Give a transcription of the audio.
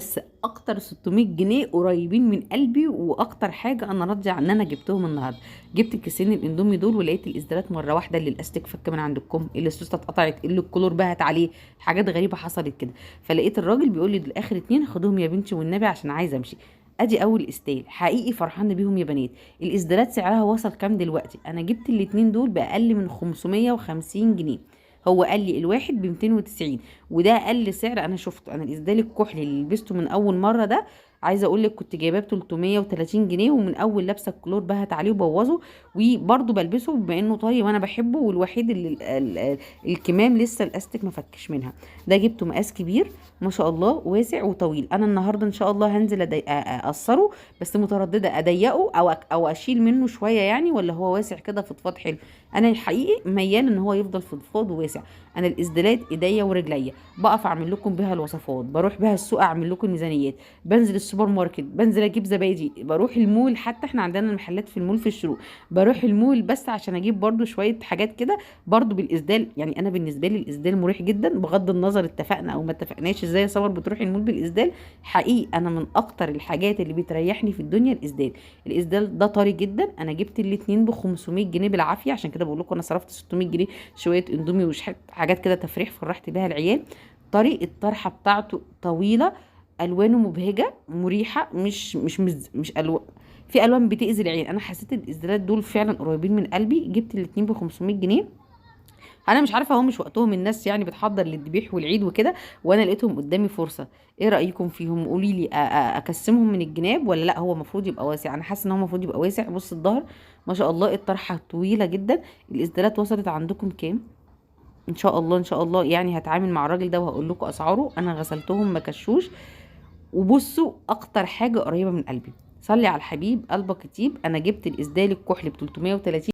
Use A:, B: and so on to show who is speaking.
A: بس اكتر 600 جنيه قريبين من قلبي، واكتر حاجه انا راضيه ان انا جبتهم النهارده. جبت كيسين الاندومي دول، ولقيت الاسدالات مره واحده اللي الاستيك فك من عند الكم، اللي السوسته اتقطعت، اللي الكولور بهت عليه، حاجات غريبه حصلت كده. فلقيت الراجل بيقول لي دول اخر اتنين، خدهم يا بنتي والنبي عشان عايزه امشي. ادي اول استيل حقيقي فرحانه بيهم يا بنات. الاسدالات سعرها وصل كام دلوقتي؟ انا جبت الاتنين دول باقل من 550 جنيه. هو قال لي الواحد ب 290، وده اقل سعر انا شفته. انا الاسدال الكحلي اللي لبسته من اول مره ده، عايزه اقول لك كنت جايباه ب 330 جنيه، ومن اول لابسه الكلور بهت عليه وبوظه. وبرده بلبسه بما انه طري وانا بحبه، والوحيد اللي الكمام لسه الاستك ما فكش منها. ده جبته مقاس كبير ما شاء الله، واسع وطويل. انا النهارده ان شاء الله هنزل اقصره، بس متردده اضيقه او اشيل منه شويه يعني، ولا هو واسع كده فضفاض حلو. انا الحقيقي ميال ان هو يفضل فضفاض وواسع. انا الاسدالات ايديا ورجليا، بقف اعمل لكم بيها الوصفات، بروح بيها السوق اعمل لكم ميزانيات، بنزل السوبر ماركت، بنزل اجيب زبادي، بروح المول، حتى احنا عندنا المحلات في المول في الشروق، بروح المول بس عشان اجيب برضو شويه حاجات كده. برضو بالاسدال يعني، انا بالنسبه لي الاسدال مريح جدا، بغض النظر اتفقنا او ما اتفقناش. ازاي يا صور بتروحي المول بالاسدال؟ حقيقي انا من اكتر الحاجات اللي بتريحني في الدنيا الاسدال. الاسدال ده طري جدا. انا جبت الاتنين ب 500 جنيه بالعافيه، عشان كده بقول لكم انا صرفت 600 جنيه، شويه اندومي وشحت حاجات كده تفريح فرحت بيها العيال. طريقه الطرحه بتاعته طويله، الوانه مبهجه مريحه، مش الوان، في الوان بتاذي العين. انا حسيت الازدالات دول فعلا قريبين من قلبي. جبت الاتنين ب 500 جنيه. انا مش عارفه، هو مش وقتهم، الناس يعني بتحضر للذبيح والعيد وكده، وانا لقيتهم قدامي فرصه. ايه رايكم فيهم؟ قولي لي اقسمهم من الجناب ولا لا؟ هو المفروض يبقى واسع، انا حاسه ان هو المفروض يبقى واسع. بص الظهر ما شاء الله الطرحه طويله جدا. الاسدالات وصلت عندكم كام؟ ان شاء الله ان شاء الله يعني هتعامل مع الراجل ده وهقول لكم اسعاره. انا غسلتهم ما كشوش. وبصوا اكتر حاجه قريبه من قلبي، صلي على الحبيب قلبك يطيب. انا جبت الاسدال الكحلي ب 330